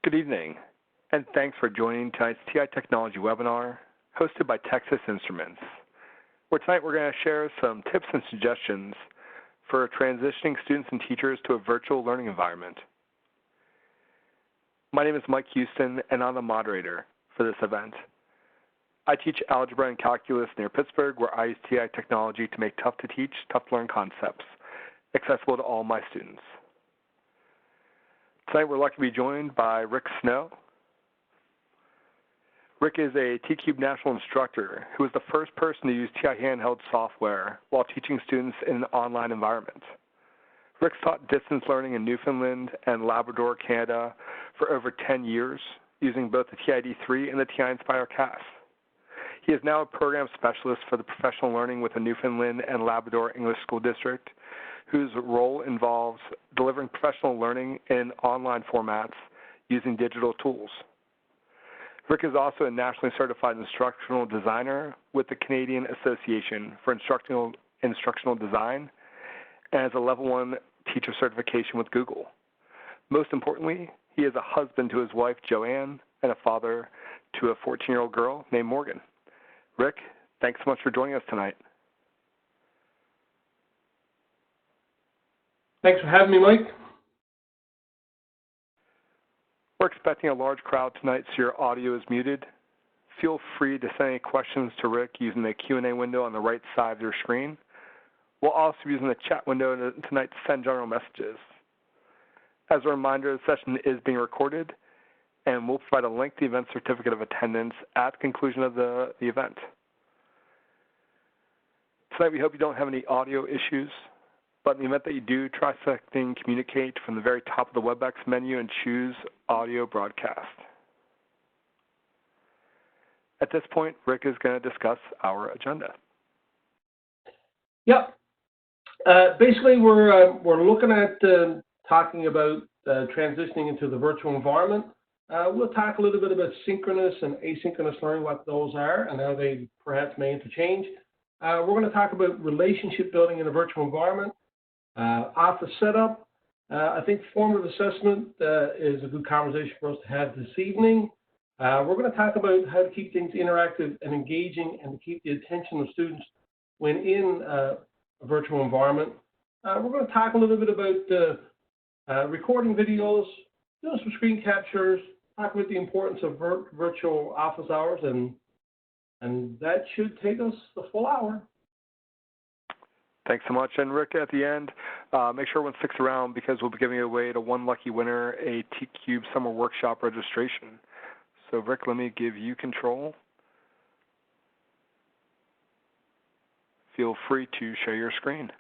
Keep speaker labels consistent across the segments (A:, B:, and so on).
A: Good evening, and thanks for joining tonight's TI Technology webinar hosted by Texas Instruments, where tonight we're going to share some tips and suggestions for transitioning students and teachers to a virtual learning environment. My name is Mike Houston, and I'm the moderator for this event. I teach algebra and calculus near Pittsburgh, where I use TI technology to make tough-to-teach, tough-to-learn concepts accessible to all my students. Tonight we're lucky to be joined by Rick Snow. Rick is a T-Cube National Instructor who was the first person to use TI handheld software while teaching students in an online environment. Rick's taught distance learning in Newfoundland and Labrador, Canada for over 10 years using both the TI-D3 and the TI-Nspire CAS. He is now a program specialist for the professional learning with the Newfoundland and Labrador English School District, whose role involves delivering professional learning in online formats using digital tools. Rick is also a nationally certified instructional designer with the Canadian Association for Instructional Design and has a level 1 teacher certification with Google. Most importantly, he is a husband to his wife, Joanne, and a father to a 14-year-old girl named Morgan. Rick, thanks so much for joining us tonight.
B: Thanks for having me, Mike.
A: We're expecting a large crowd tonight, so your audio is muted. Feel free to send any questions to Rick using the Q&A window on the right side of your screen. We'll also be using the chat window tonight to send general messages. As a reminder, the session is being recorded, and we'll provide a link to the event certificate of attendance at the conclusion of the event. Tonight, we hope you don't have any audio issues, but in the event that you do, try selecting Communicate from the very top of the WebEx menu and choose Audio Broadcast. At this point, Rick is going to discuss our agenda.
B: Yep. Basically, we're looking at talking about transitioning into the virtual environment. We'll talk a little bit about synchronous and asynchronous learning, what those are, and how they perhaps may interchange. We're going to talk about relationship building in a virtual environment, office setup. I think formative assessment is a good conversation for us to have this evening. We're going to talk about how to keep things interactive and engaging and to keep the attention of students when in a virtual environment. We're going to talk a little bit about recording videos, doing some screen captures, talk about the importance of virtual office hours, and that should take us the full hour.
A: Thanks so much. And Rick, at the end, make sure everyone sticks around because we'll be giving away to one lucky winner a T-Cube Summer Workshop registration. So Rick, let me give you control. Feel free to share your screen.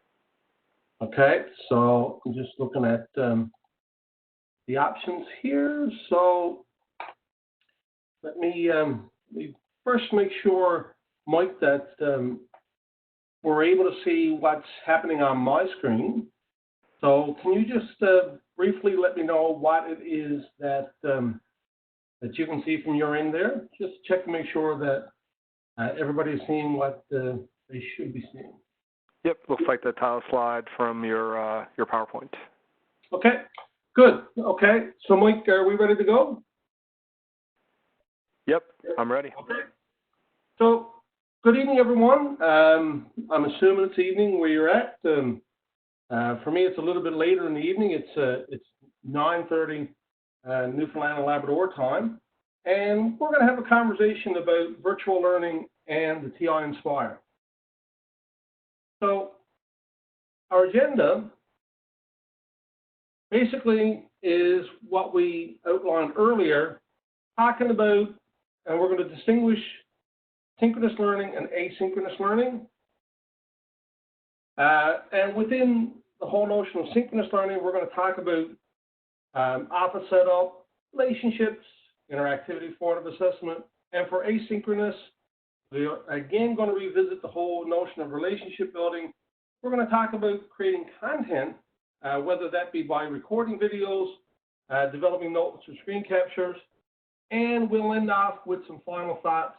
B: Okay, so I'm just looking at the options here. So let me first make sure, Mike, that we're able to see what's happening on my screen. So can you just briefly let me know what it is that that you can see from your end there? Just check to make sure that everybody's seeing what they should be seeing.
A: Yep, looks like the title slide from your PowerPoint.
B: Okay, good. Okay, so Mike, are we ready to go?
A: Yep, I'm ready.
B: Okay. So, good evening, everyone. I'm assuming it's evening where you're at. For me, it's a little bit later in the evening. It's 9:30 Newfoundland and Labrador time, and we're going to have a conversation about virtual learning and the TI-Nspire. So, our agenda basically is what we outlined earlier, talking about, and we're going to distinguish synchronous learning and asynchronous learning. And within the whole notion of synchronous learning, we're going to talk about office setup, relationships, interactivity, formative assessment. And for asynchronous, we're again going to revisit the whole notion of relationship building. We're going to talk about creating content, whether that be by recording videos, developing notes or screen captures, and we'll end off with some final thoughts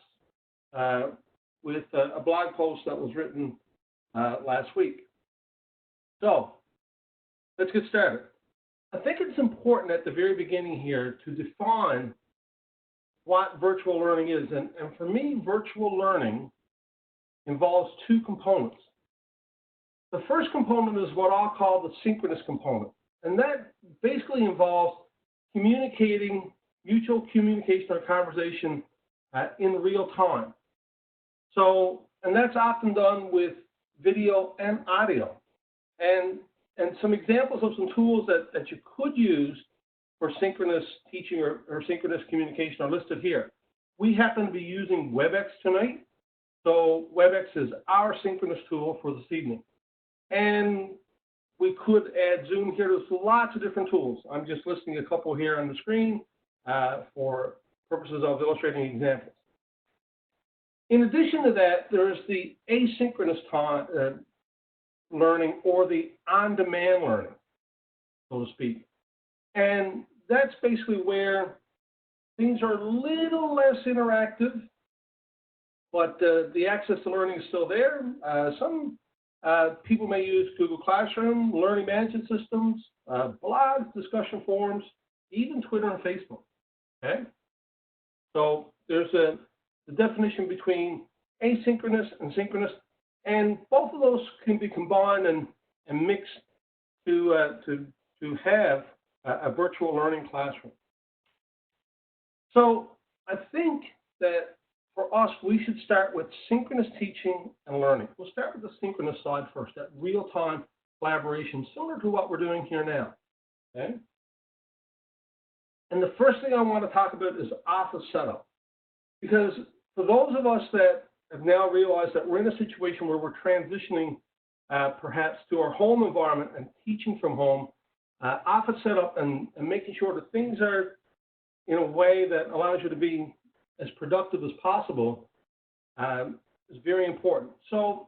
B: with a blog post that was written last week. So let's get started. I think it's important at the very beginning here to define what virtual learning is. And for me, virtual learning involves two components. The first component is what I'll call the synchronous component. And that basically involves communicating, mutual communication or conversation in real time. So, and that's often done with video and audio. And some examples of some tools that you could use for synchronous teaching or synchronous communication are listed here. We happen to be using WebEx tonight. So WebEx is our synchronous tool for this evening. And we could add Zoom here. There's lots of different tools. I'm just listing a couple here on the screen for purposes of illustrating examples. In addition to that, there's the asynchronous learning or the on-demand learning, so to speak. And that's basically where things are a little less interactive, but the access to learning is still there. Some people may use Google Classroom, learning management systems, blogs, discussion forums, even Twitter and Facebook. Okay? So there's the definition between asynchronous and synchronous, and both of those can be combined and mixed to have a virtual learning classroom. So I think that for us, we should start with synchronous teaching and learning. We'll start with the synchronous side first, that real-time collaboration, similar to what we're doing here now. Okay? And the first thing I want to talk about is office setup. Because for those of us that have now realized that we're in a situation where we're transitioning perhaps to our home environment and teaching from home, office setup and making sure that things are in a way that allows you to be as productive as possible is very important. So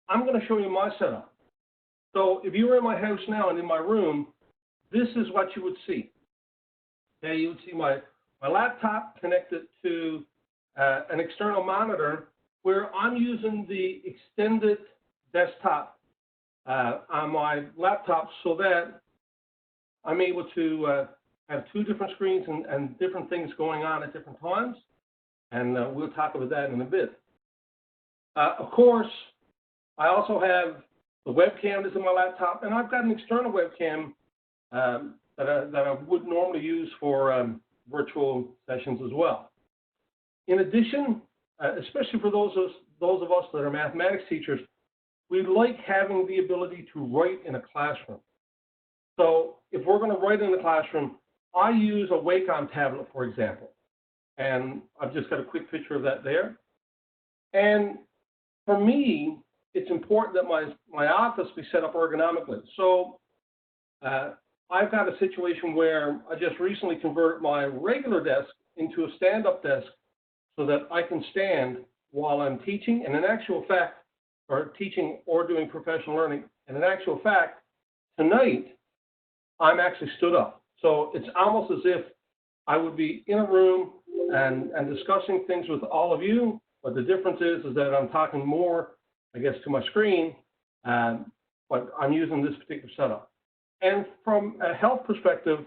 B: I'm going to show you my setup. So if you were in my house now and in my room, this is what you would see. Okay, you would see my laptop connected to an external monitor where I'm using the extended desktop on my laptop so that I'm able to have two different screens and different things going on at different times. And we'll talk about that in a bit. Of course, I also have the webcam that's in my laptop, and I've got an external webcam that I would normally use for virtual sessions as well. In addition, especially for those of us that are mathematics teachers, we like having the ability to write in a classroom. So if we're going to write in the classroom, I use a Wacom tablet, for example. And I've just got a quick picture of that there. And for me, it's important that my office be set up ergonomically. So I've got a situation where I just recently converted my regular desk into a stand-up desk so that I can stand while I'm teaching. And in actual fact, or teaching or doing professional learning, and in actual fact, tonight, I'm actually stood up. So it's almost as if I would be in a room and discussing things with all of you, but the difference is that I'm talking more, I guess, to my screen, but I'm using this particular setup. And from a health perspective,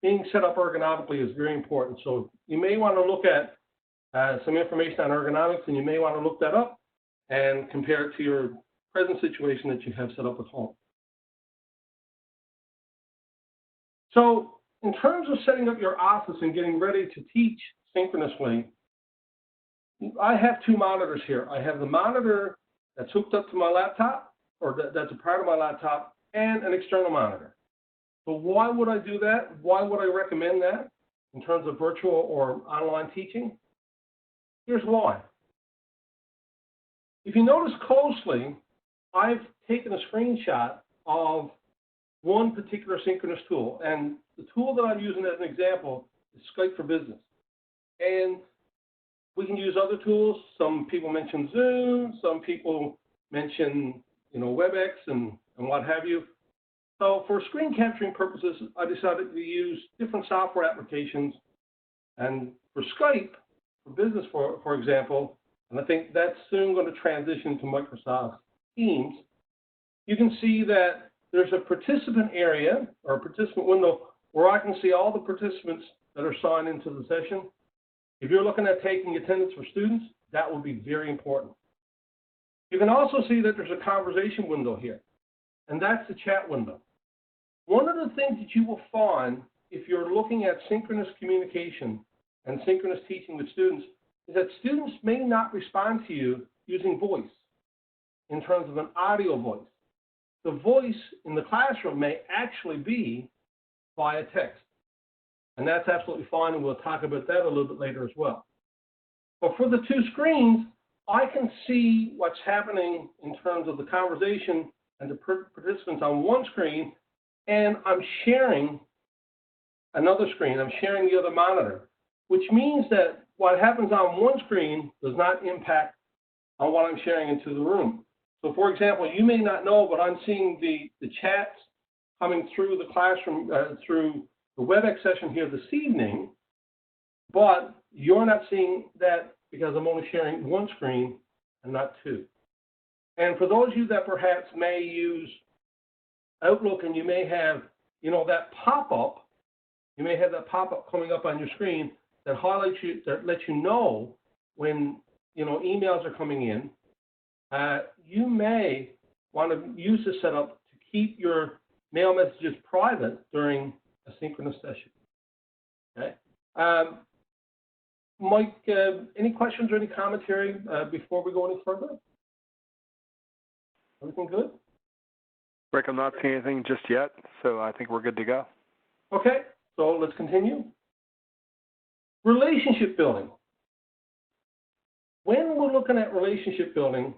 B: being set up ergonomically is very important. So you may want to look at some information on ergonomics, and you may want to look that up and compare it to your present situation that you have set up at home. So in terms of setting up your office and getting ready to teach synchronously, I have two monitors here. I have the monitor that's hooked up to my laptop, or that's a part of my laptop, and an external monitor. So why would I do that? Why would I recommend that in terms of virtual or online teaching? Here's why. If you notice closely, I've taken a screenshot of one particular synchronous tool, and the tool that I'm using as an example is Skype for Business. And we can use other tools. Some people mention Zoom, some people mention, WebEx and what have you. So for screen capturing purposes, I decided to use different software applications. And for Skype for Business, for example, and I think that's soon going to transition to Microsoft Teams, you can see that there's a participant area or a participant window where I can see all the participants that are signed into the session. If you're looking at taking attendance for students, that will be very important. You can also see that there's a conversation window here, and that's the chat window. One of the things that you will find if you're looking at synchronous communication and synchronous teaching with students is that students may not respond to you using voice in terms of an audio voice. The voice in the classroom may actually be via text, and that's absolutely fine, and we'll talk about that a little bit later as well. But for the two screens, I can see what's happening in terms of the conversation and the participants on one screen, and I'm sharing another screen. I'm sharing the other monitor, which means that what happens on one screen does not impact on what I'm sharing into the room. So for example, you may not know, but I'm seeing the chats coming through the classroom, through the WebEx session here this evening, but you're not seeing that because I'm only sharing one screen and not two. And for those of you that perhaps may use Outlook and you may have, that pop-up, you may have that pop-up coming up on your screen that highlights you, that lets you know when, emails are coming in. You may want to use this setup to keep your mail messages private during a synchronous session. Okay. Mike, any questions or any commentary before we go any further? Everything good?
A: Rick, I'm not seeing anything just yet, so I think we're good to go.
B: Okay, so let's continue. Relationship building. When we're looking at relationship building,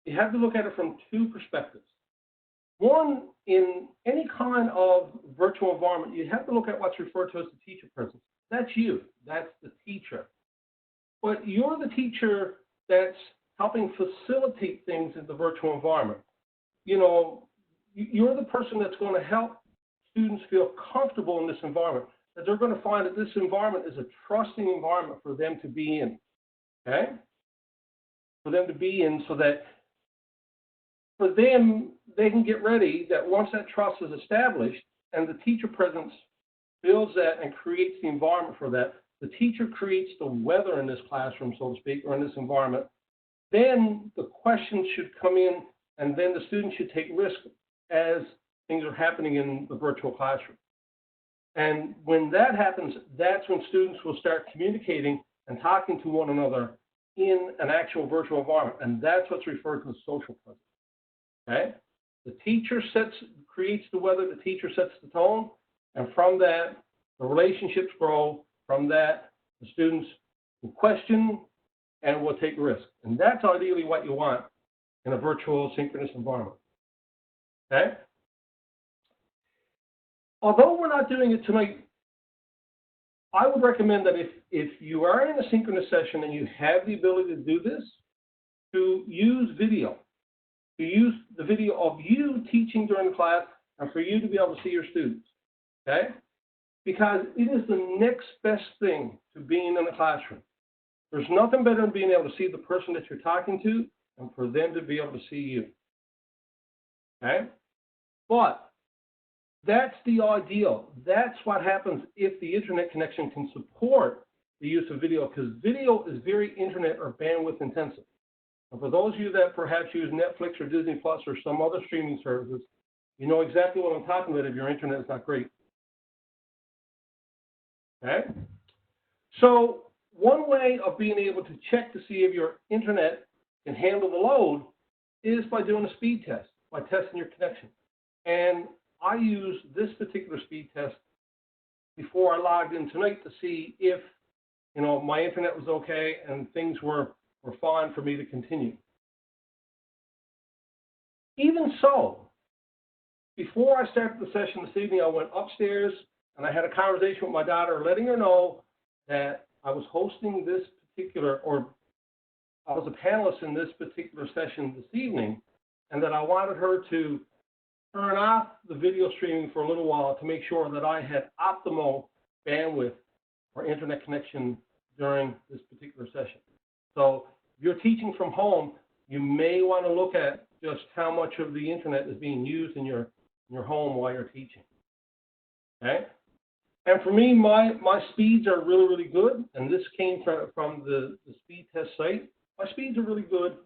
B: you have to look at it from two perspectives. One, in any kind of virtual environment, you have to look at what's referred to as the teacher presence. That's you. That's the teacher. But you're the teacher that's helping facilitate things in the virtual environment. You're the person that's going to help students feel comfortable in this environment, that they're going to find that this environment is a trusting environment for them to be in, okay? For them to be in so that for them, they can get ready that once that trust is established and the teacher presence builds that and creates the environment for that, the teacher creates the weather in this classroom, so to speak, or in this environment, then the questions should come in and then the students should take risk as things are happening in the virtual classroom. And when that happens, that's when students will start communicating and talking to one another in an actual virtual environment. And that's what's referred to as social presence. Okay? The teacher creates the weather, the teacher sets the tone, and from that, the relationships grow. From that, the students will question and will take risk. And that's ideally what you want in a virtual synchronous environment. Okay? Although we're not doing it tonight, I would recommend that if you are in a synchronous session and you have the ability to do this, to use video, to use the video of you teaching during class and for you to be able to see your students, okay? Because it is the next best thing to being in a classroom. There's nothing better than being able to see the person that you're talking to and for them to be able to see you, okay? But that's the ideal. That's what happens if the internet connection can support the use of video, because video is very internet or bandwidth intensive. And for those of you that perhaps use Netflix or Disney Plus or some other streaming services, you know exactly what I'm talking about if your internet is not great. Okay? So one way of being able to check to see if your internet can handle the load is by doing a speed test, by testing your connection. And I used this particular speed test before I logged in tonight to see if, my internet was okay and things were fine for me to continue. Even so, before I started the session this evening, I went upstairs and I had a conversation with my daughter, letting her know that I was hosting this particular, or I was a panelist in this particular session this evening, and that I wanted her to turn off the video streaming for a little while to make sure that I had optimal bandwidth or internet connection during this particular session. So if you're teaching from home, you may want to look at just how much of the internet is being used in your home while you're teaching. Okay? And for me, my speeds are really, really good, and this came from the speed test site. My speeds are really good.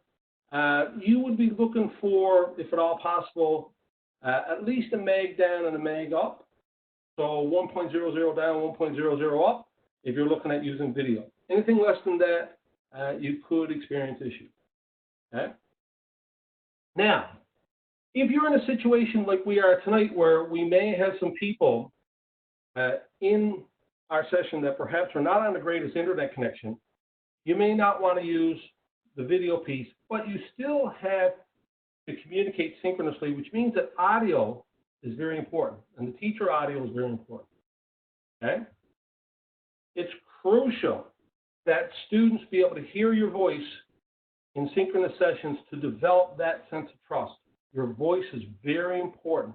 B: You would be looking for, if at all possible, at least a meg down and a meg up. So 1.00 down, 1.00 up, if you're looking at using video. Anything less than that, you could experience issues. Okay? Now, if you're in a situation like we are tonight where we may have some people in our session that perhaps are not on the greatest internet connection, you may not want to use the video piece, but you still have to communicate synchronously, which means that audio is very important, and the teacher audio is very important. Okay? It's crucial that students be able to hear your voice in synchronous sessions to develop that sense of trust. Your voice is very important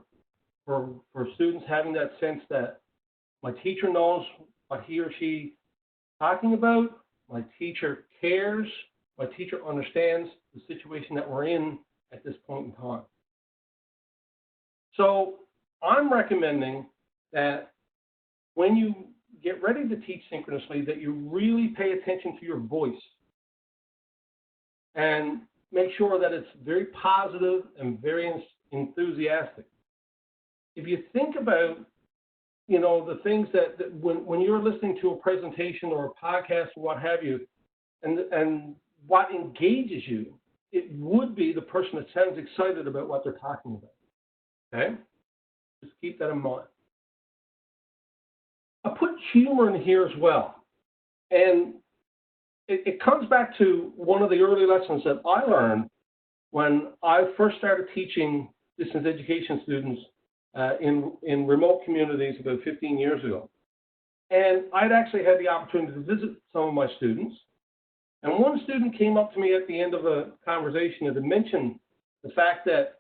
B: for students having that sense that my teacher knows what he or she is talking about, my teacher cares, my teacher understands the situation that we're in at this point in time. So I'm recommending that when you get ready to teach synchronously, that you really pay attention to your voice and make sure that it's very positive and very enthusiastic. If you think about, you know, the things that when you're listening to a presentation or a podcast or what have you, and what engages you, it would be the person that sounds excited about what they're talking about. Okay? Just keep that in mind. I put humor in here as well. And it comes back to one of the early lessons that I learned when I first started teaching distance education students in remote communities about 15 years ago. And I'd actually had the opportunity to visit some of my students. And one student came up to me at the end of a conversation and mentioned the fact that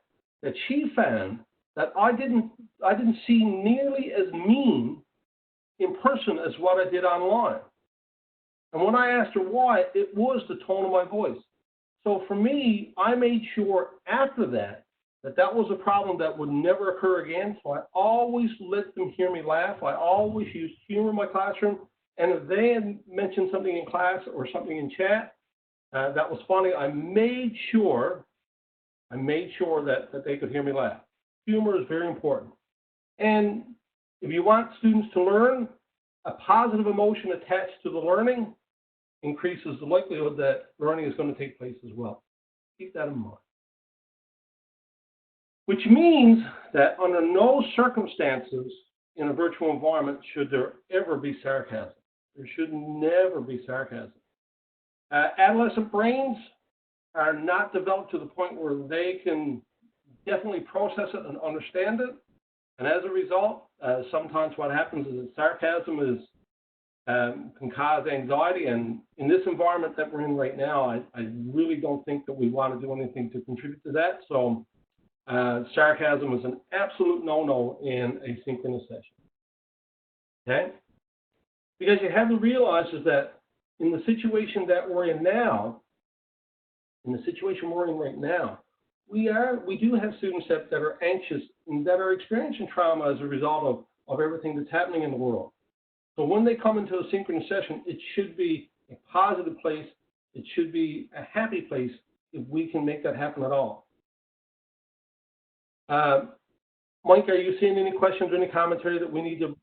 B: she found that I didn't seem nearly as mean in person as what I did online. And when I asked her why, it was the tone of my voice. So for me, I made sure after that was a problem that would never occur again. So I always let them hear me laugh. I always used humor in my classroom. And if they had mentioned something in class or something in chat that was funny, I made sure that they could hear me laugh. Humor is very important. And if you want students to learn, a positive emotion attached to the learning increases the likelihood that learning is going to take place as well. Keep that in mind. Which means that under no circumstances in a virtual environment should there ever be sarcasm. There should never be sarcasm. Adolescent brains are not developed to the point where they can definitely process it and understand it. And as a result, sometimes what happens is that sarcasm can cause anxiety. And in this environment that we're in right now, I really don't think that we want to do anything to contribute to that. So sarcasm is an absolute no-no in a synchronous session. Okay? Because you have to realize is that in the situation that we're in now, we do have students that are anxious and that are experiencing trauma as a result of everything that's happening in the world. So when they come into a synchronous session, it should be a positive place. It should be a happy place if we can make that happen at all. Mike, are you seeing any questions or any commentary that we need to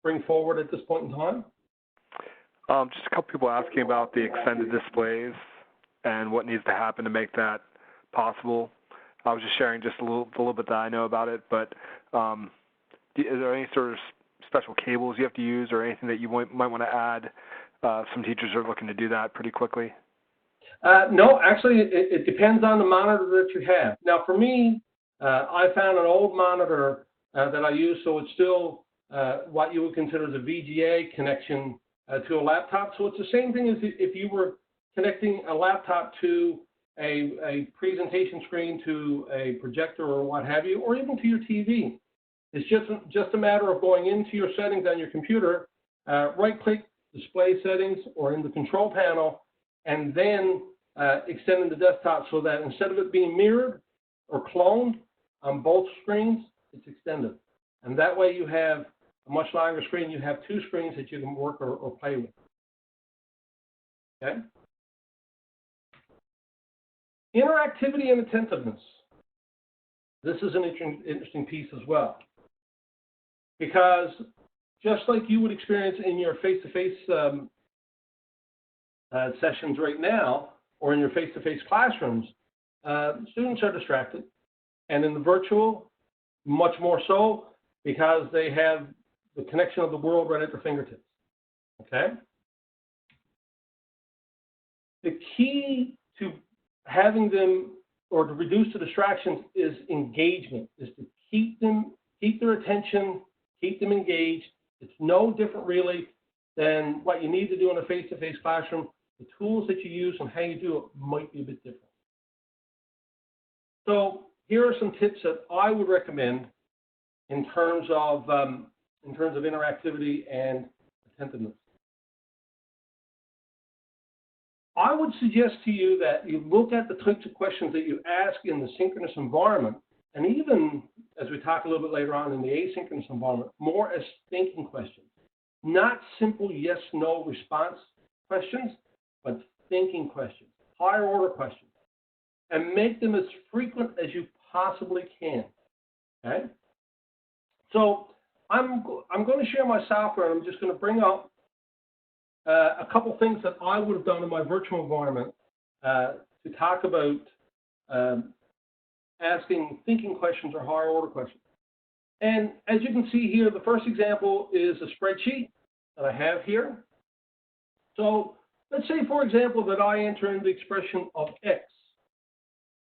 B: bring forward at this point in time?
A: Just a couple people asking about the extended displays and what needs to happen to make that possible. I was just sharing just a little bit that I know about it, but is there any sort of special cables you have to use or anything that you might want to add? Some teachers are looking to do that pretty quickly.
B: No, actually, it depends on the monitor that you have. Now, for me, I found an old monitor that I use, so it's still what you would consider as a VGA connection to a laptop. So it's the same thing as if you were connecting a laptop to a presentation screen, to a projector or what have you, or even to your TV. It's just a matter of going into your settings on your computer, right-click, display settings, or in the control panel, and then extending the desktop so that instead of it being mirrored, or cloned on both screens, it's extended. And that way you have a much longer screen. You have two screens that you can work or play with. Okay? Interactivity and attentiveness. This is an interesting piece as well. Because just like you would experience in your face-to-face sessions right now, or in your face-to-face classrooms, students are distracted. And in the virtual, much more so, because they have the connection of the world right at their fingertips. Okay? The key to having them, or to reduce the distractions, is engagement, is to keep their attention, keep them engaged. It's no different really than what you need to do in a face-to-face classroom. The tools that you use and how you do it might be a bit different. So here are some tips that I would recommend in terms of interactivity and attentiveness. I would suggest to you that you look at the types of questions that you ask in the synchronous environment, and even as we talk a little bit later on in the asynchronous environment, more as thinking questions. Not simple yes, no response questions, but thinking questions, higher order questions. And make them as frequent as you possibly can. Okay? So I'm going to share my software, and I'm just going to bring up a couple things that I would have done in my virtual environment to talk about asking thinking questions or higher order questions. And as you can see here, the first example is a spreadsheet that I have here. So let's say, for example, that I enter in the expression of x,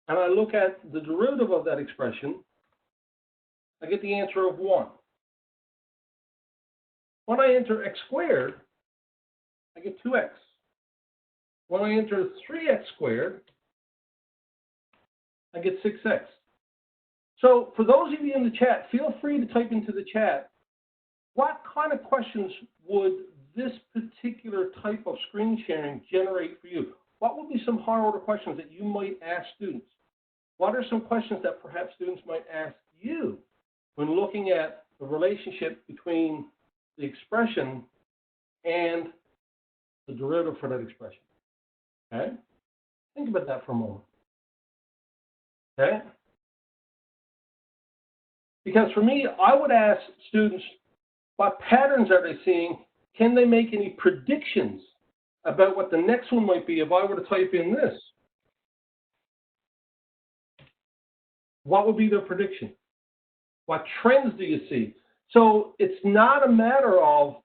B: and I look at the derivative of that expression, I get the answer of 1. When I enter x squared, I get 2x. When I enter 3x squared, I get 6x. So for those of you in the chat, feel free to type into the chat, what kind of questions would this particular type of screen sharing generate for you? What would be some higher order questions that you might ask students? What are some questions that perhaps students might ask you when looking at the relationship between the expression and the derivative for that expression? Okay? Think about that for a moment. Okay? Because for me, I would ask students, what patterns are they seeing? Can they make any predictions about what the next one might be if I were to type in this? What would be their prediction? What trends do you see? So it's not a matter of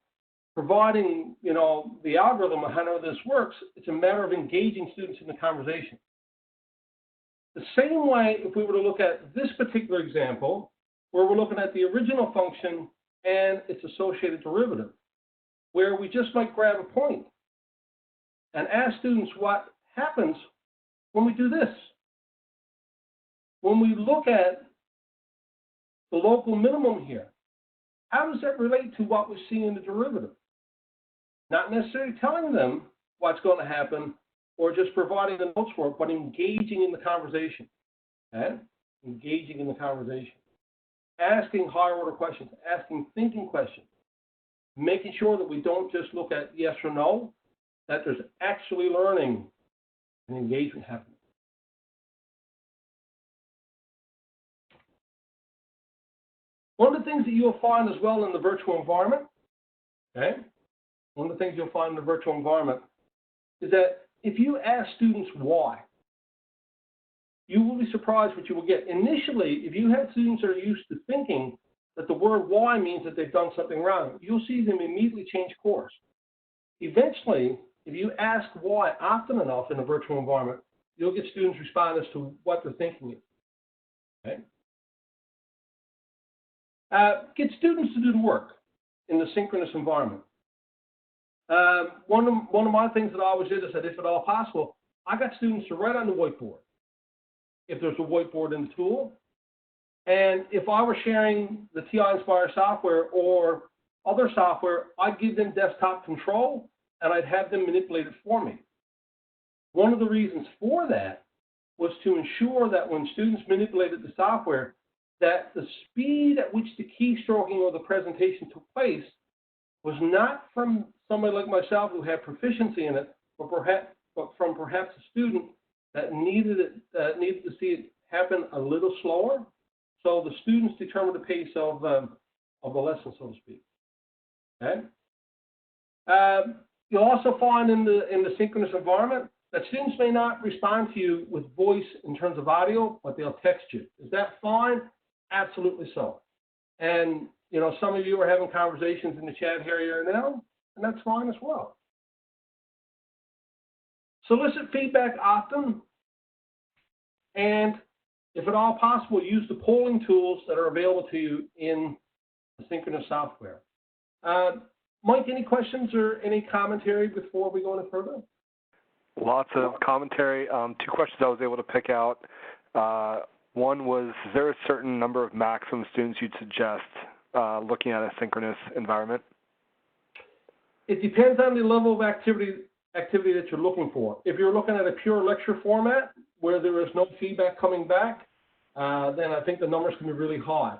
B: providing, the algorithm of how this works. It's a matter of engaging students in the conversation. The same way, if we were to look at this particular example, where we're looking at the original function and its associated derivative, where we just might grab a point and ask students what happens when we do this. When we look at the local minimum here, how does that relate to what we see in the derivative? Not necessarily telling them what's going to happen or just providing the notes for it, but engaging in the conversation. Okay? Engaging in the conversation. Asking higher order questions, asking thinking questions, making sure that we don't just look at yes or no, that there's actually learning and engagement happening. One of the things that you'll find as well in the virtual environment, okay? One of the things you'll find in the virtual environment is that if you ask students why, you will be surprised what you will get. Initially, if you have students that are used to thinking that the word why means that they've done something wrong, you'll see them immediately change course. Eventually, if you ask why often enough in a virtual environment, you'll get students respond as to what their thinking is. Okay? Get students to do the work in the synchronous environment. One of my things that I always did is that if at all possible, I got students to write on the whiteboard, if there's a whiteboard in the tool. And if I were sharing the TI-Nspire software or other software, I'd give them desktop control and I'd have them manipulate it for me. One of the reasons for that was to ensure that when students manipulated the software, that the speed at which the keystroking or the presentation took place was not from somebody like myself who had proficiency in it, but from perhaps a student that needed to see it happen a little slower. So the students determined the pace of the lesson, so to speak. Okay. You'll also find in the synchronous environment that students may not respond to you with voice in terms of audio, but they'll text you. Is that fine? Absolutely so. And you know, some of you are having conversations in the chat area now, and that's fine as well. Solicit feedback often, and if at all possible, use the polling tools that are available to you in the synchronous software. Mike, any questions or any commentary before we go any further?
A: Lots of commentary. 2 questions I was able to pick out. One was, is there a certain number of maximum students you'd suggest looking at a synchronous environment?
B: It depends on the level of activity that you're looking for. If you're looking at a pure lecture format where there is no feedback coming back, then I think the numbers can be really high.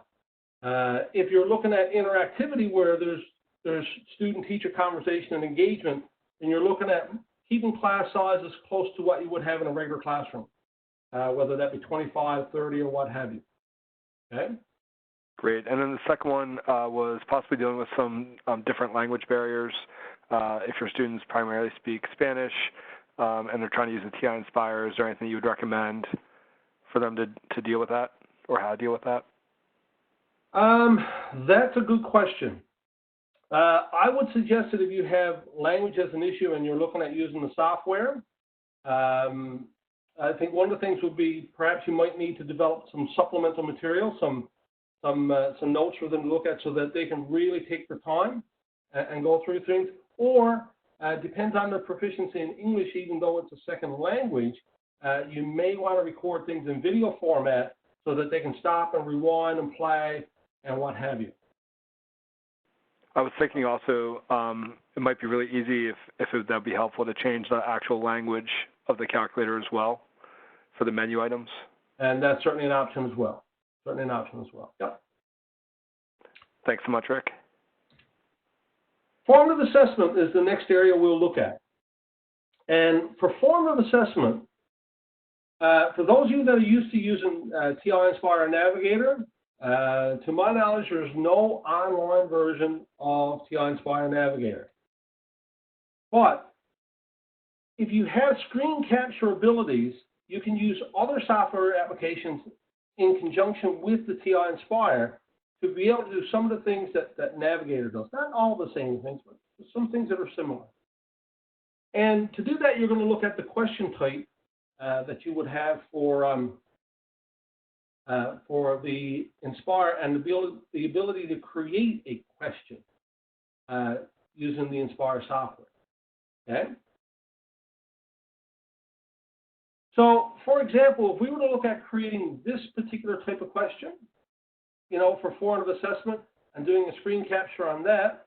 B: If you're looking at interactivity where there's student-teacher conversation and engagement, then you're looking at keeping class sizes close to what you would have in a regular classroom, whether that be 25, 30, or what have you. Okay?
A: Great. And then the second one was possibly dealing with some different language barriers. If your students primarily speak Spanish and they're trying to use the TI-Nspire, is there anything you would recommend for them to deal with that, or how to deal with that?
B: That's a good question. I would suggest that if you have language as an issue and you're looking at using the software, I think one of the things would be perhaps you might need to develop some supplemental material, some notes for them to look at so that they can really take the time and go through things. Or depends on their proficiency in English, even though it's a second language, you may want to record things in video format so that they can stop and rewind and play and what have you.
A: I was thinking also it might be really easy if that would be helpful to change the actual language of the calculator as well for the menu items.
B: And that's certainly an option as well. Yep.
A: Thanks so much, Rick.
B: Formative assessment is the next area we'll look at. And for formative assessment, for those of you that are used to using TI-Nspire Navigator, to my knowledge, there's no online version of TI-Nspire Navigator. But if you have screen capture abilities, you can use other software applications in conjunction with the TI-Nspire to be able to do some of the things that Navigator does. Not all the same things, but some things that are similar. And to do that, you're going to look at the question type that you would have for the Nspire and the ability to create a question using the Nspire software. Okay? So, for example, if we were to look at creating this particular type of question, you know, for formative assessment and doing a screen capture on that,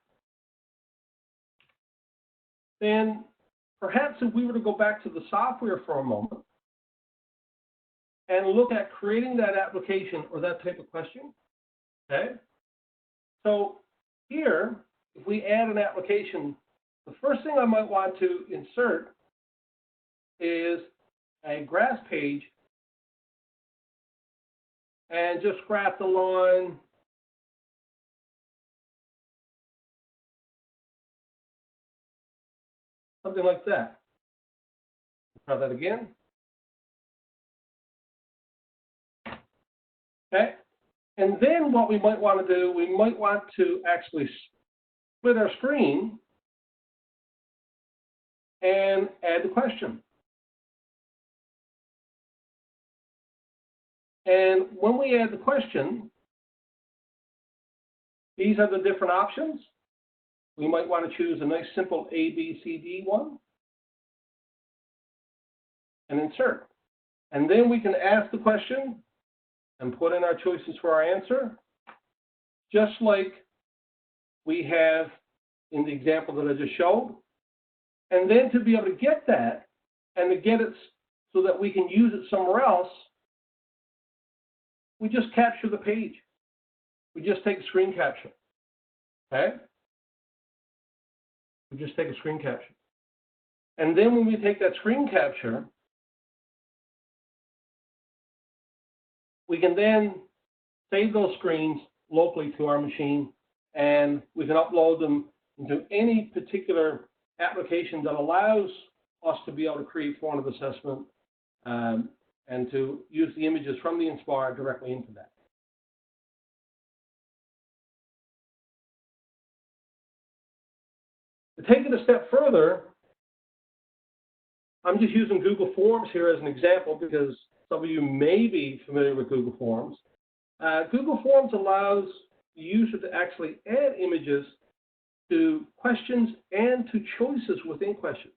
B: then perhaps if we were to go back to the software for a moment and look at creating that application or that type of question, okay? So here, if we add an application, the first thing I might want to insert is a graphs page and just graph the line something like that. Try that again. Okay. And then what we might want to do, we might want to actually split our screen and add the question. And when we add the question, these are the different options. We might want to choose a nice simple A, B, C, D one and insert. And then we can ask the question and put in our choices for our answer, just like we have in the example that I just showed. And then to be able to get that and to get it so that we can use it somewhere else, we just capture the page. We just take a screen capture. Okay? We just take a screen capture. And then when we take that screen capture, we can then save those screens locally to our machine, and we can upload them into any particular application that allows us to be able to create formative assessment and to use the images from the Inspire directly into that. To take it a step further, I'm just using Google Forms here as an example because some of you may be familiar with Google Forms. Google Forms allows the user to actually add images to questions and to choices within questions.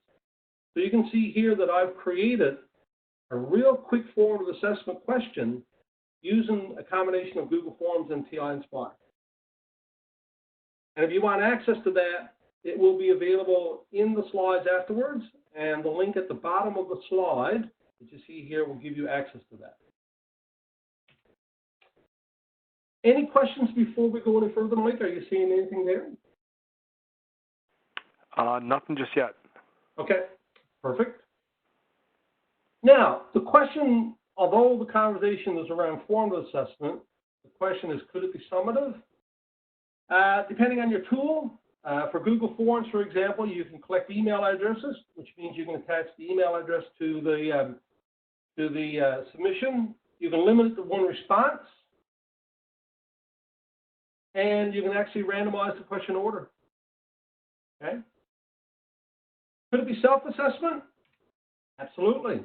B: So you can see here that I've created a real quick formative assessment question using a combination of Google Forms and TI-Nspire. And if you want access to that, it will be available in the slides afterwards, and the link at the bottom of the slide that you see here will give you access to that. Any questions before we go any further, Mike? Are you seeing anything there?
A: Nothing just yet.
B: Okay, perfect. Now, the question, although the conversation is around formative assessment, the question is, could it be summative? Depending on your tool, for Google Forms, for example, you can collect email addresses, which means you can attach the email address to the submission. You can limit it to one response, and you can actually randomize the question order. Okay? Could it be self-assessment? Absolutely.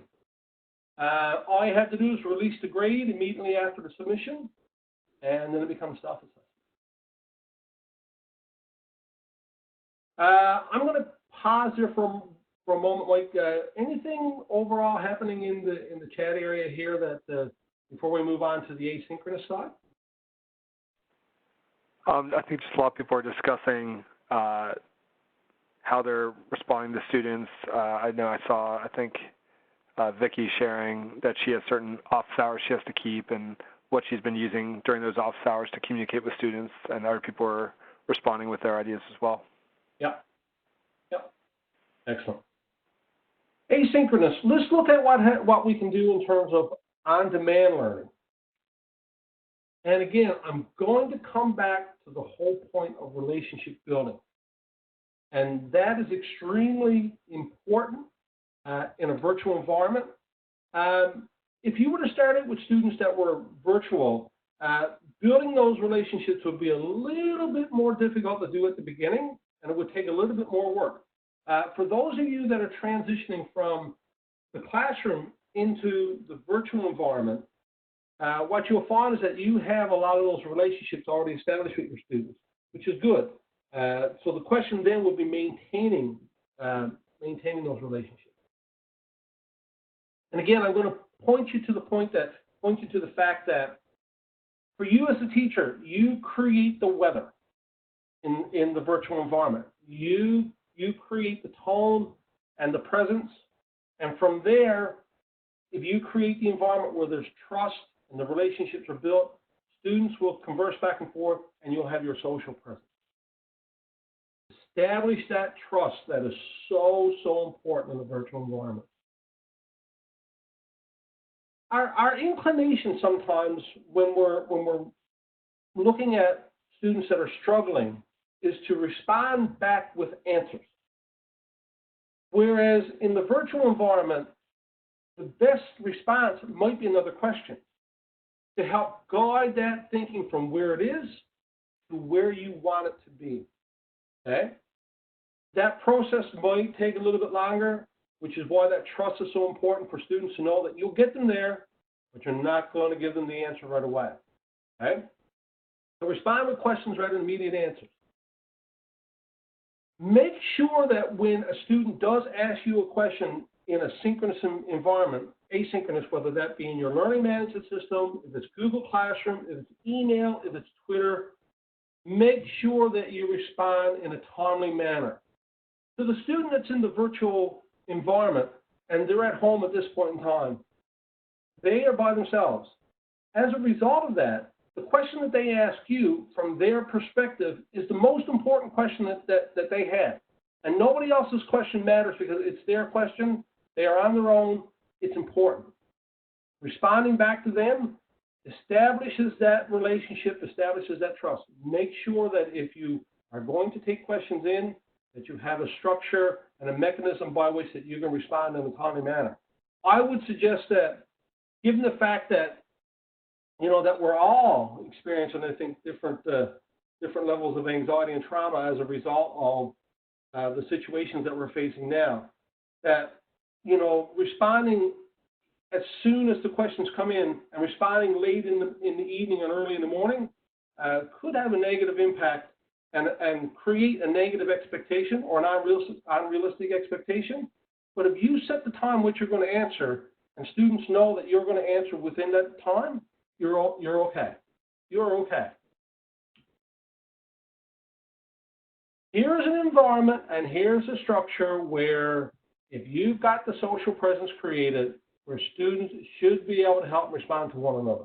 B: All you have to do is release the grade immediately after the submission, and then it becomes self-assessment. I'm going to pause here for a moment, Mike. Anything overall happening in the chat area here that before we move on to the asynchronous side?
A: I think just a lot of people are discussing how they're responding to students. I know I think Vicki sharing that she has certain office hours she has to keep and what she's been using during those office hours to communicate with students, and other people are responding with their ideas as well. Yeah. Yep.
B: Excellent. Asynchronous. Let's look at what we can do in terms of on-demand learning. And again, I'm going to come back to the whole point of relationship building. And that is extremely important in a virtual environment. If you were to start it with students that were virtual, building those relationships would be a little bit more difficult to do at the beginning, and it would take a little bit more work. For those of you that are transitioning from the classroom into the virtual environment, what you'll find is that you have a lot of those relationships already established with your students, which is good. So the question then will be maintaining those relationships. And again, I'm going to point you to the fact that for you as a teacher, you create the weather in the virtual environment. You create the tone and the presence, and from there, if you create the environment where there's trust and the relationships are built, students will converse back and forth, and you'll have your social presence. Establish that trust that is so important in the virtual environment. Our inclination sometimes when we're looking at students that are struggling is to respond back with answers. Whereas in the virtual environment, the best response might be another question to help guide that thinking from where it is to where you want it to be. Okay? That process might take a little bit longer, which is why that trust is so important for students to know that you'll get them there, but you're not going to give them the answer right away. Okay? So respond with questions rather than immediate answers. Make sure that when a student does ask you a question in a synchronous environment, asynchronous, whether that be in your learning management system, if it's Google Classroom, if it's email, if it's Twitter, make sure that you respond in a timely manner. To the student that's in the virtual environment, and they're at home at this point in time. They are by themselves. As a result of that, the question that they ask you from their perspective is the most important question that they have. And nobody else's question matters because it's their question. They are on their own. It's important. Responding back to them establishes that relationship, establishes that trust. Make sure that if you are going to take questions in, that you have a structure and a mechanism by which that you can respond in a timely manner. I would suggest that, given the fact that that we're all experiencing, I think, different levels of anxiety and trauma as a result of the situations that we're facing now, that responding as soon as the questions come in and responding late in the evening and early in the morning could have a negative impact and create a negative expectation or an unrealistic expectation. But if you set the time which you're going to answer, and students know that you're going to answer within that time, you're okay. You're okay. Here's an environment and here's a structure where if you've got the social presence created, where students should be able to help respond to one another.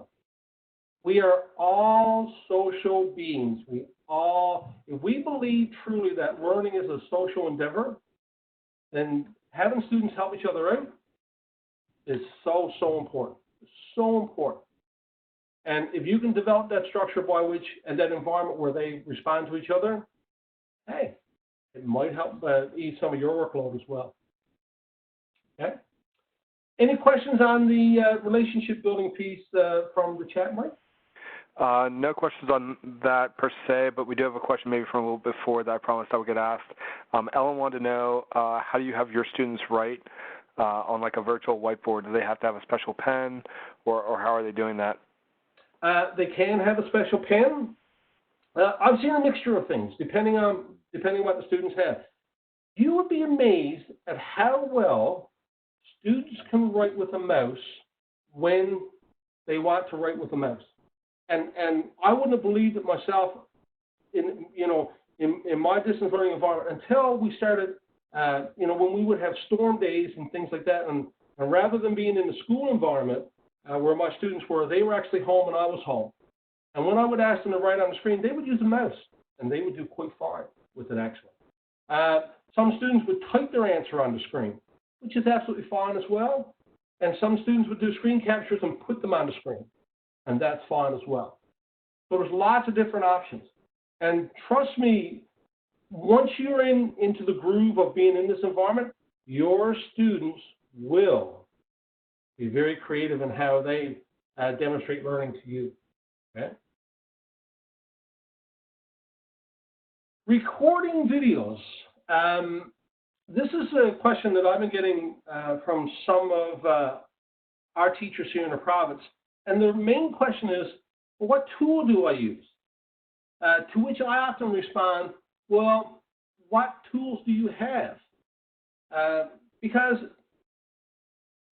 B: We are all social beings. If we believe truly that learning is a social endeavor, then having students help each other out is so important. It's so important. And if you can develop that structure by which, and that environment where they respond to each other, hey, it might help ease some of your workload as well. Okay? Any questions on the relationship building piece from the chat, Mike?
A: No questions on that per se, but we do have a question maybe from a little bit before that I promised I would get asked. Ellen wanted to know, how do you have your students write on like a virtual whiteboard? Do they have to have a special pen, or how are they doing that?
B: They can have a special pen. I've seen a mixture of things, depending on what the students have. You would be amazed at how well students can write with a mouse when they want to write with a mouse. And I wouldn't have believed it myself in my distance learning environment until we started, when we would have storm days and things like that. And rather than being in the school environment where my students were, they were actually home and I was home. And when I would ask them to write on the screen, they would use a mouse, and they would do quite fine with it, actually. Some students would type their answer on the screen, which is absolutely fine as well. And some students would do screen captures and put them on the screen, and that's fine as well. So there's lots of different options. And trust me, once you're into the groove of being in this environment, your students will be very creative in how they demonstrate learning to you. Okay? Recording videos. This is a question that I've been getting from some of our teachers here in the province. And the main question is, well, what tool do I use? To which I often respond, well, what tools do you have? Because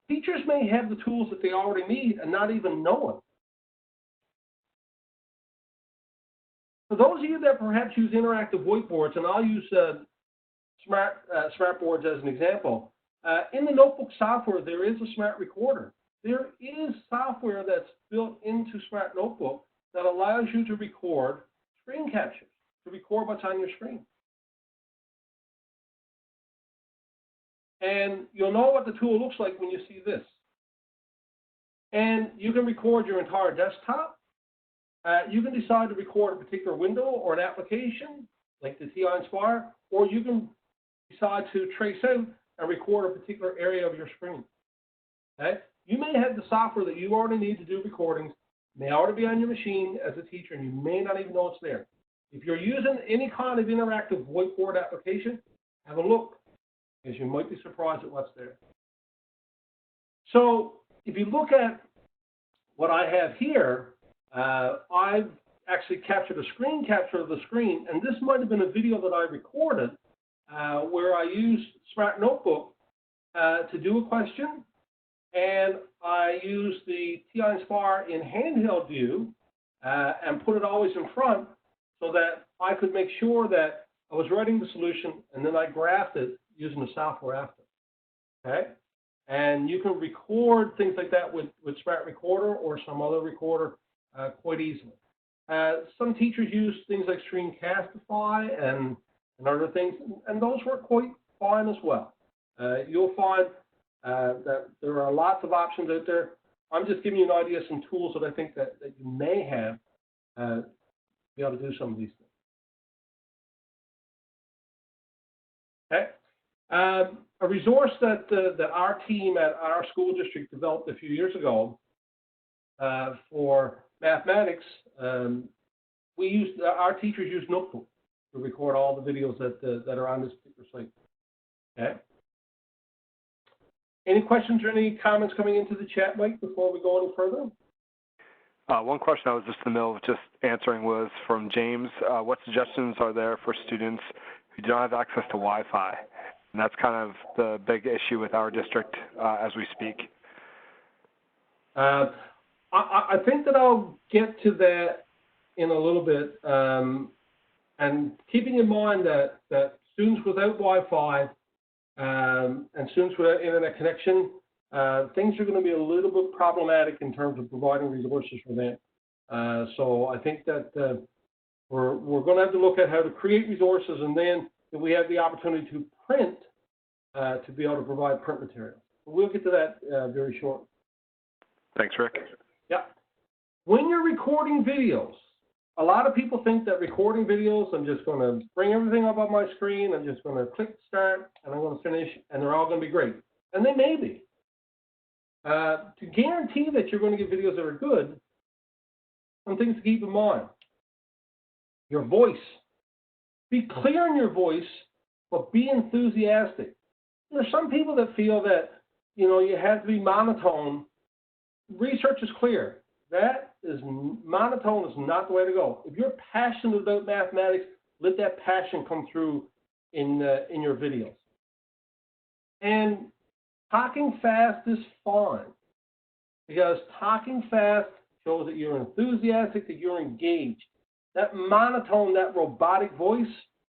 B: teachers may have the tools that they already need and not even know it. For those of you that perhaps use interactive whiteboards, and I'll use smart boards as an example, in the notebook software, there is a smart recorder. There is software that's built into Smart Notebook that allows you to record screen captures, to record what's on your screen. And you'll know what the tool looks like when you see this. And you can record your entire desktop. You can decide to record a particular window or an application, like the TI-Nspire, or you can decide to trace out and record a particular area of your screen. Okay? You may have the software that you already need to do recordings, may already be on your machine as a teacher, and you may not even know it's there. If you're using any kind of interactive whiteboard application, have a look, because you might be surprised at what's there. So if you look at what I have here, I've actually captured a screen capture of the screen, and this might have been a video that I recorded where I used Smart Notebook to do a question, and I used the TI-Nspire in handheld view and put it always in front so that I could make sure that I was writing the solution and then I graphed it using the software after. Okay? And you can record things like that with Smart Recorder or some other recorder quite easily. Some teachers use things like Screencastify and other things, and those work quite fine as well. You'll find that there are lots of options out there. I'm just giving you an idea of some tools that I think that you may have to be able to do some of these things. Okay. A resource that our team at our school district developed a few years ago for mathematics, our teachers use Notebook to record all the videos that are on this particular site. Okay. Any questions or any comments coming into the chat, Mike, before we go any further?
A: One question I was just in the middle of just answering was from James. What suggestions are there for students who do not have access to Wi-Fi? And that's kind of the big issue with our district as we speak.
B: I think that I'll get to that in a little bit. And keeping in mind that students without Wi-Fi and students without internet connection, things are going to be a little bit problematic in terms of providing resources for them. So I think that we're going to have to look at how to create resources, and then if we have the opportunity to print, to be able to provide print material. But we'll get to that very shortly.
A: Thanks, Rick.
B: Yeah. When you're recording videos, a lot of people think that recording videos, I'm just going to bring everything up on my screen, I'm just going to click start, and I'm going to finish, and they're all going to be great. And they may be. To guarantee that you're going to get videos that are good, some things to keep in mind. Your voice. Be clear in your voice, but be enthusiastic. There are some people that feel that, you have to be monotone. Research is clear. Monotone is not the way to go. If you're passionate about mathematics, let that passion come through in your videos. And talking fast is fine, because talking fast shows that you're enthusiastic, that you're engaged. That monotone, that robotic voice,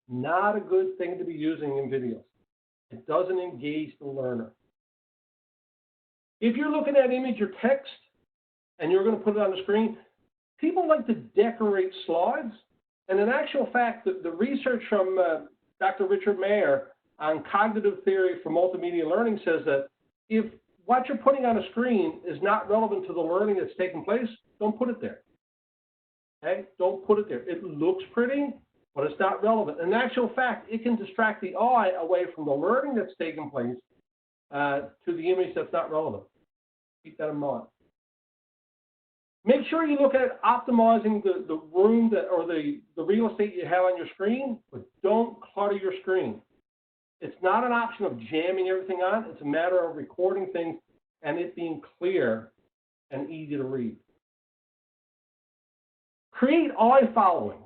B: not a good thing to be using in videos. It doesn't engage the learner. If you're looking at image or text and you're going to put it on the screen, people like to decorate slides. And in actual fact, the research from Dr. Richard Mayer on cognitive theory for multimedia learning says that if what you're putting on a screen is not relevant to the learning that's taking place, don't put it there. Okay? Don't put it there. It looks pretty, but it's not relevant. In actual fact, it can distract the eye away from the learning that's taking place to the image that's not relevant. Keep that in mind. Make sure you look at optimizing the room or the real estate you have on your screen, but don't clutter your screen. It's not an option of jamming everything on. It's a matter of recording things and it being clear and easy to read. Create eye following,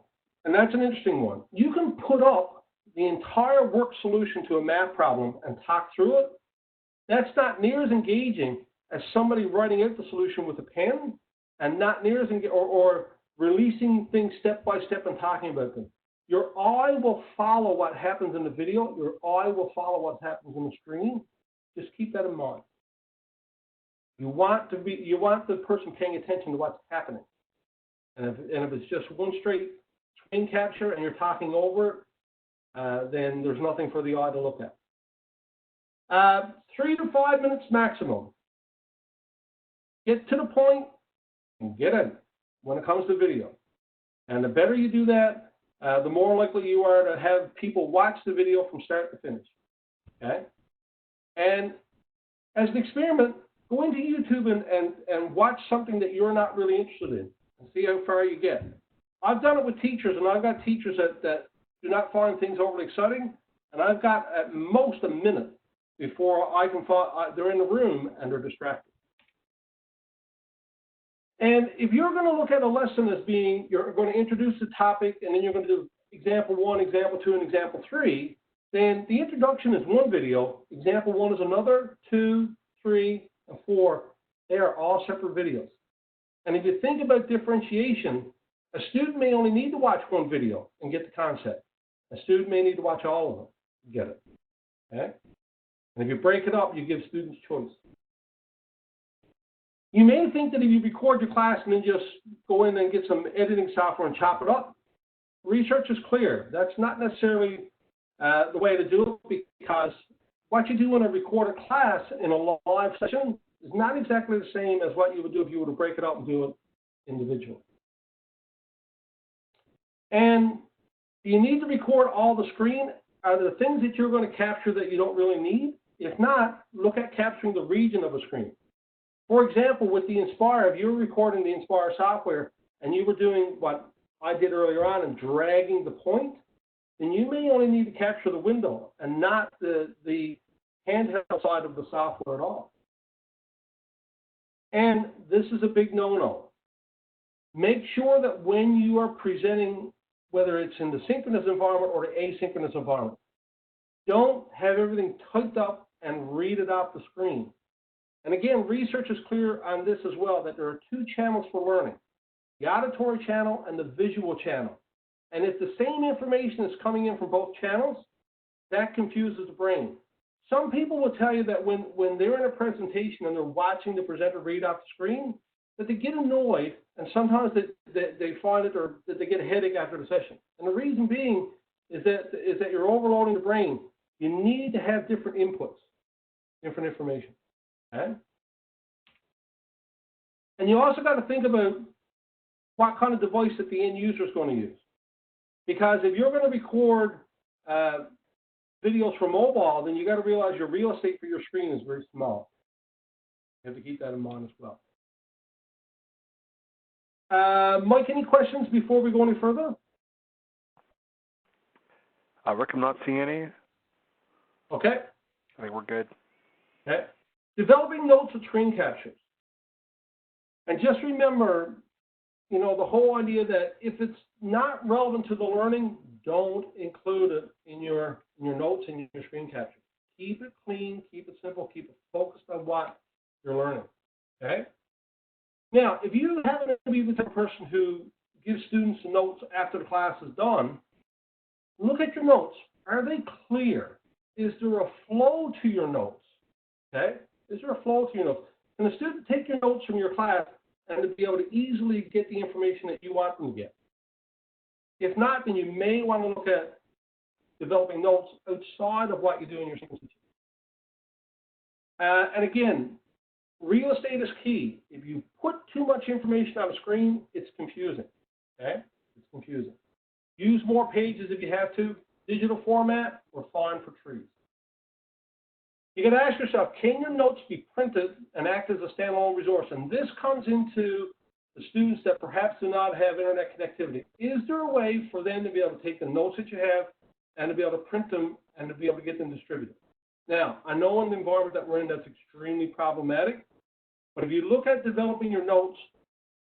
B: and that's an interesting one. You can put up the entire work solution to a math problem and talk through it. That's not near as engaging as somebody writing out the solution with a pen, and not near as or releasing things step by step and talking about them. Your eye will follow what happens in the video. Your eye will follow what happens on the screen. Just keep that in mind. You want the person paying attention to what's happening. And if it's just one straight screen capture and you're talking over, then there's nothing for the eye to look at. 3 to 5 minutes maximum. Get to the point and get in when it comes to video. And the better you do that, the more likely you are to have people watch the video from start to finish. Okay? And as an experiment, go into YouTube and watch something that you're not really interested in and see how far you get. I've done it with teachers, and I've got teachers that do not find things overly exciting, and I've got at most a minute before I can find they're in the room and they're distracted. And if you're going to look at a lesson as being, you're going to introduce the topic, and then you're going to do example 1, example 2, and example 3, then the introduction is one video, example 1 is another, 2, 3, and 4. They are all separate videos. And if you think about differentiation, a student may only need to watch one video and get the concept. A student may need to watch all of them to get it. Okay? And if you break it up, you give students choice. You may think that if you record your class and then just go in and get some editing software and chop it up, research is clear. That's not necessarily the way to do it, because what you do in a recorded class in a live session is not exactly the same as what you would do if you were to break it up and do it individually. And do you need to record all the screen? Are there things that you're going to capture that you don't really need? If not, look at capturing the region of a screen. For example, with the Nspire, if you were recording the Nspire software and you were doing what I did earlier on and dragging the point, then you may only need to capture the window and not the handheld side of the software at all. And this is a big no-no. Make sure that when you are presenting, whether it's in the synchronous environment or the asynchronous environment, don't have everything typed up and read it off the screen. And again, research is clear on this as well, that there are two channels for learning, the auditory channel and the visual channel. And if the same information is coming in from both channels, that confuses the brain. Some people will tell you that when they're in a presentation and they're watching the presenter read off the screen, that they get annoyed, and sometimes they find it, or that they get a headache after the session. And the reason being is that you're overloading the brain. You need to have different inputs, different information. Okay? And you also got to think about what kind of device that the end user is going to use. Because if you're going to record videos from mobile, then you got to realize your real estate for your screen is very small. You have to keep that in mind as well. Mike, any questions before we go any further?
A: Rick, I'm not seeing any.
B: Okay.
A: I think we're good.
B: Okay. Developing notes with screen captures. And just remember, you know, the whole idea that if it's not relevant to the learning, don't include it in your notes and your screen capture. Keep it clean, keep it simple, keep it focused on what you're learning. Okay? Now, if you happen to be the type of person who gives students notes after the class is done, look at your notes. Are they clear? Is there a flow to your notes? Okay? Is there a flow to your notes? Can the student take your notes from your class and to be able to easily get the information that you want them to get? If not, then you may want to look at developing notes outside of what you do in your synchronous teaching. And again, real estate is key. If you put too much information on a screen, it's confusing. Okay? It's confusing. Use more pages if you have to. Digital format, or fine for trees. You got to ask yourself, can your notes be printed and act as a standalone resource? And this comes into the students that perhaps do not have internet connectivity. Is there a way for them to be able to take the notes that you have and to be able to print them and to be able to get them distributed? Now, I know in the environment that we're in, that's extremely problematic. But if you look at developing your notes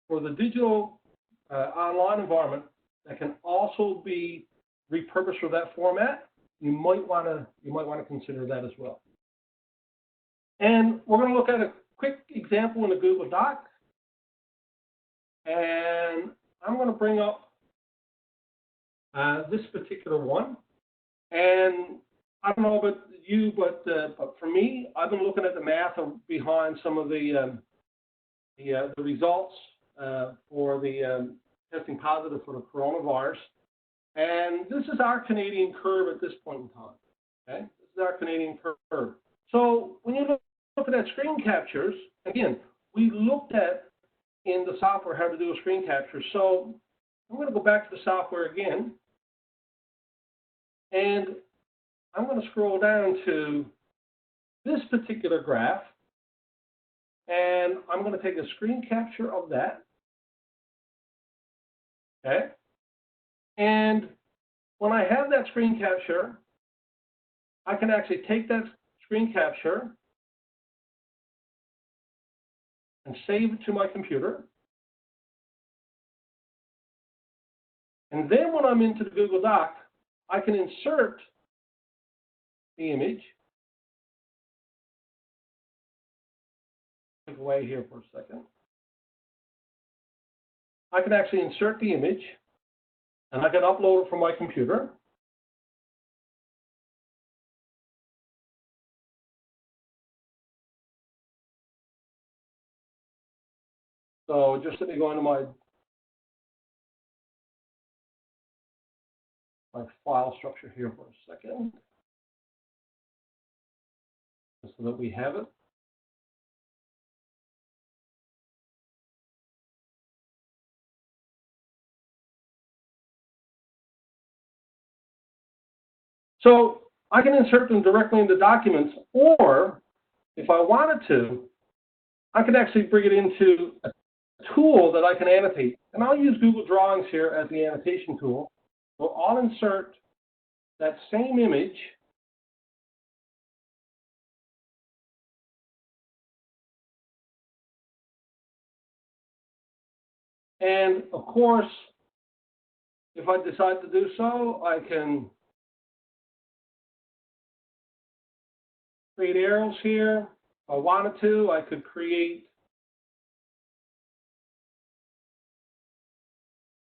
B: for the digital online environment that can also be repurposed for that format, you might want to consider that as well. And we're going to look at a quick example in a Google Doc. And I'm going to bring up this particular one. And I don't know about you, but for me, I've been looking at the math behind some of the results for the testing positive for the coronavirus. And this is our Canadian curve at this point in time. Okay, this is our Canadian curve. So when you look at screen captures, again, we looked at in the software how to do a screen capture. So I'm going to go back to the software again, and I'm going to scroll down to this particular graph, and I'm going to take a screen capture of that. Okay. And when I have that screen capture, I can actually take that screen capture and save it to my computer. And then when I'm into the Google Doc, I can insert the image. Take away here for a second. I can actually insert the image, and I can upload it from my computer. So just let me go into my file structure here for a second, just so that we have it. So I can insert them directly into documents, or if I wanted to, I could actually bring it into a tool that I can annotate. And I'll use Google Drawings here as the annotation tool. So I'll insert that same image and of course, if I decide to do so, I can create arrows here. If I wanted to, I could create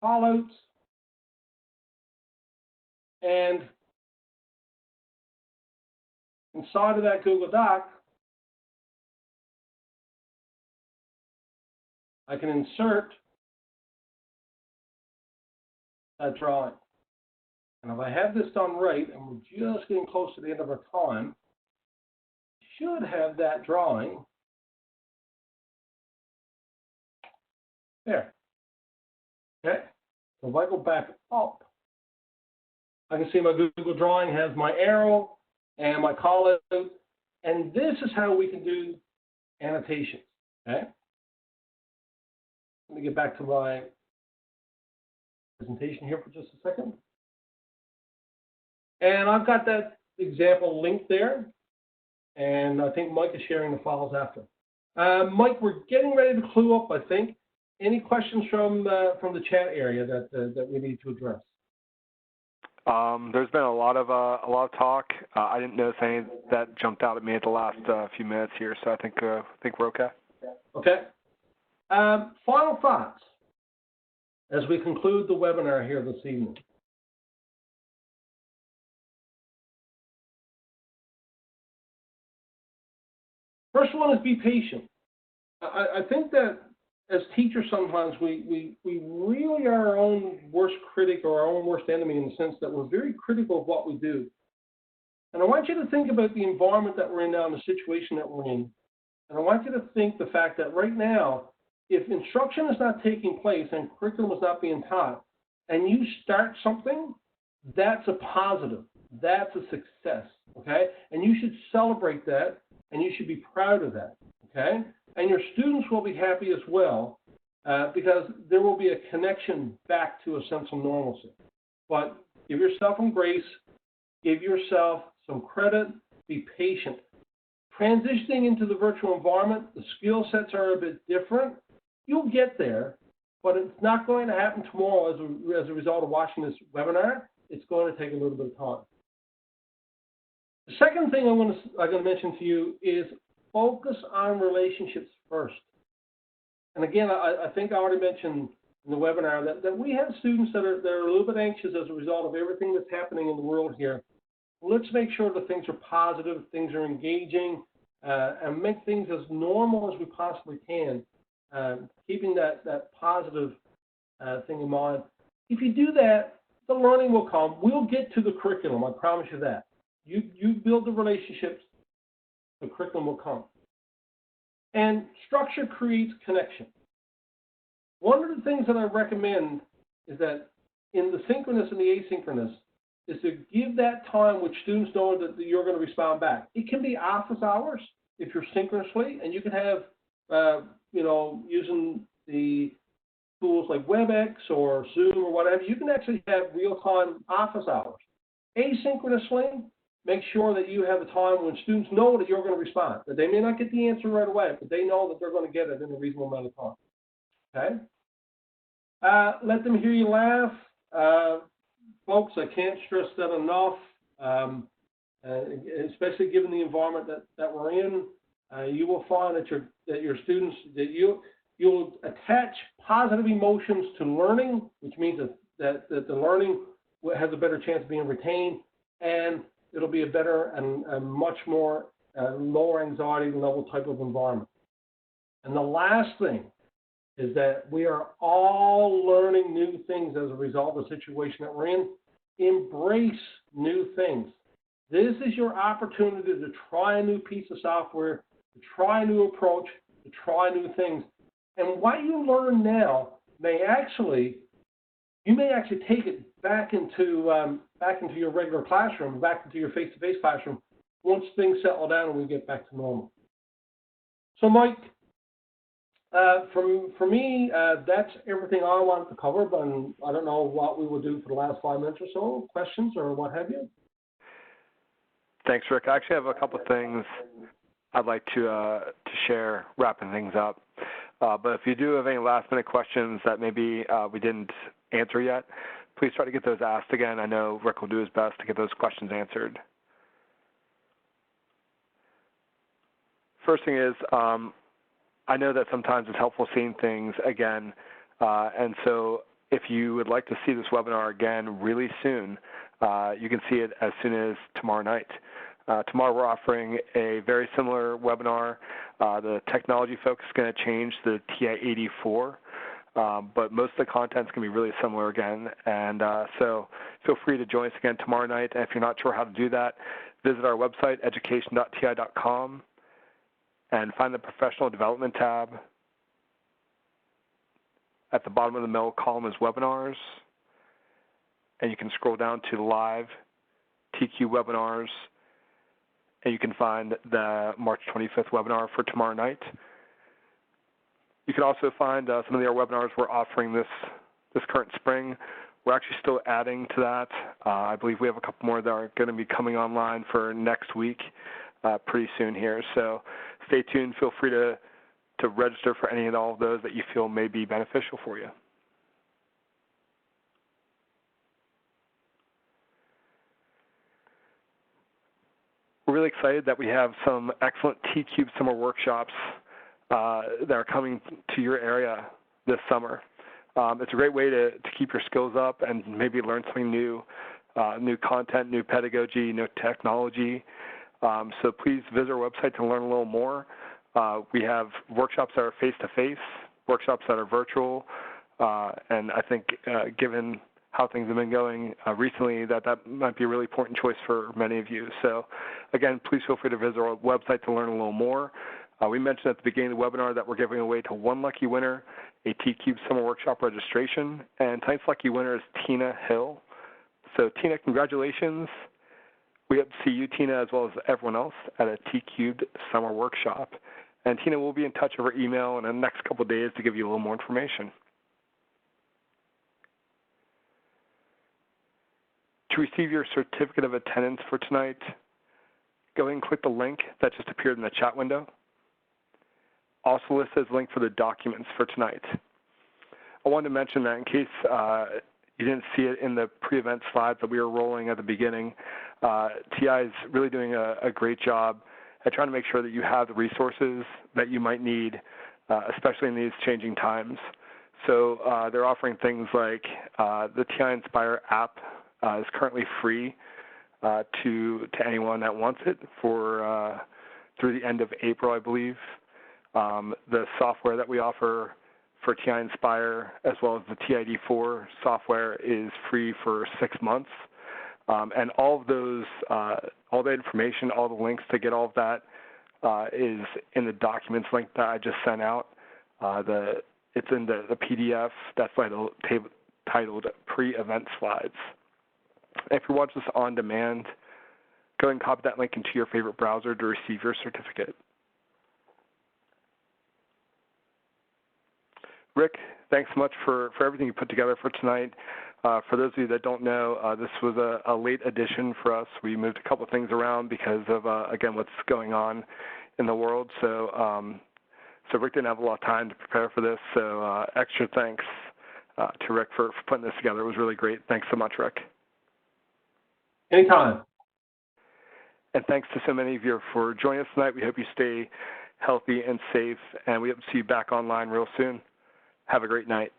B: callouts. And inside of that Google Doc, I can insert that drawing. And if I have this done right, and we're just getting close to the end of our time, should have that drawing there. Okay, so if I go back up, I can see my Google Drawing has my arrow and my call out, and this is how we can do annotations. Okay, let me get back to my presentation here for just a second. And I've got that example linked there, and I think Mike is sharing the files after. Mike, we're getting ready to clue up, I think. Any questions from the chat area that we need to address?
A: There's been a lot of talk. I didn't notice any that jumped out at me at the last few minutes here, so I think we're okay.
B: Okay. Final thoughts as we conclude the webinar here this evening. First one is be patient. I think that as teachers, sometimes we really are our own worst critic or our own worst enemy, in the sense that we're very critical of what we do. And I want you to think about the environment that we're in now and the situation that we're in. And I want you to think the fact that right now, if instruction is not taking place and curriculum is not being taught, and you start something, that's a positive. That's a success, okay? And you should celebrate that, and you should be proud of that, okay? And your students will be happy as well, because there will be a connection back to a sense of normalcy. But give yourself some grace, give yourself some credit, be patient. Transitioning into the virtual environment, the skill sets are a bit different. You'll get there, but it's not going to happen tomorrow as a result of watching this webinar. It's going to take a little bit of time. The second thing I'm going to mention to you is focus on relationships first. And again, I think I already mentioned in the webinar that we have students that are a little bit anxious as a result of everything that's happening in the world here. Let's make sure that things are positive, things are engaging, and make things as normal as we possibly can, keeping that positive thing in mind. If you do that, the learning will come. We'll get to the curriculum, I promise you that. You build the relationships, the curriculum will come. And structure creates connection. One of the things that I recommend is that in the synchronous and the asynchronous is to give that time which students know that you're going to respond back. It can be office hours if you're synchronously, and you can have, using the tools like WebEx or Zoom or whatever, you can actually have real-time office hours. Asynchronously, make sure that you have a time when students know that you're going to respond, that they may not get the answer right away, but they know that they're going to get it in a reasonable amount of time. Okay? Let them hear you laugh. Folks, I can't stress that enough, especially given the environment that we're in. You will find that your students, that you'll attach positive emotions to learning, which means that the learning has a better chance of being retained, and it'll be a better and a much more lower anxiety level type of environment. And the last thing is that we are all learning new things as a result of the situation that we're in. Embrace new things. This is your opportunity to try a new piece of software, to try a new approach, to try new things. And what you learn now you may actually take it back into your regular classroom, back into your face-to-face classroom, once things settle down and we get back to normal. So, Mike, for me, that's everything I wanted to cover, but I don't know what we will do for the last 5 minutes or so, questions or what have you.
A: Thanks, Rick. I actually have a couple of things I'd like to share, wrapping things up. But if you do have any last-minute questions that maybe we didn't answer yet, please try to get those asked again. I know Rick will do his best to get those questions answered. First thing is, I know that sometimes it's helpful seeing things again, and so if you would like to see this webinar again really soon, you can see it as soon as tomorrow night. Tomorrow we're offering a very similar webinar. The technology focus is going to change to the TI-84, but most of the content is going to be really similar again. And so feel free to join us again tomorrow night. And if you're not sure how to do that, visit our website, education.ti.com, and find the Professional Development tab. At the bottom of the middle column is Webinars, and you can scroll down to Live TQ Webinars, and you can find the March 25th webinar for tomorrow night. You can also find some of the other webinars we're offering this current spring. We're actually still adding to that. I believe we have a couple more that are going to be coming online for next week pretty soon here. So stay tuned. Feel free to register for any and all of those that you feel may be beneficial for you. We're really excited that we have some excellent T-Cube summer workshops that are coming to your area this summer. It's a great way to keep your skills up and maybe learn something new, new content, new pedagogy, new technology. So please visit our website to learn a little more. We have workshops that are face-to-face, workshops that are virtual, and I think given how things have been going recently, that might be a really important choice for many of you. So again, please feel free to visit our website to learn a little more. We mentioned at the beginning of the webinar that we're giving away to one lucky winner a T-Cube Summer Workshop registration, and tonight's lucky winner is Tina Hill. So Tina, congratulations. We hope to see you, Tina, as well as everyone else at a T-Cube Summer Workshop. And Tina will be in touch over email in the next couple of days to give you a little more information. To receive your certificate of attendance for tonight, go ahead and click the link that just appeared in the chat window. Also listed as a link for the documents for tonight. I wanted to mention that in case you didn't see it in the pre-event slides that we were rolling at the beginning, TI is really doing a great job at trying to make sure that you have the resources that you might need, especially in these changing times. So they're offering things like the TI-Nspire app is currently free to anyone that wants it for through the end of April, I believe. The software that we offer for TI-Nspire, as well as the TI-84 software, is free for 6 months. And all of those, all the information, all the links to get all of that is in the documents link that I just sent out. It's in the PDF that's titled Pre-Event Slides. If you're watching this on demand, go ahead and copy that link into your favorite browser to receive your certificate. Rick, thanks so much for everything you put together for tonight. For those of you that don't know, this was a late edition for us. We moved a couple of things around because of, again, what's going on in the world. So Rick didn't have a lot of time to prepare for this. So extra thanks to Rick for putting this together. It was really great. Thanks so much, Rick.
B: Anytime.
A: And thanks to so many of you for joining us tonight. We hope you stay healthy and safe, and we hope to see you back online real soon. Have a great night.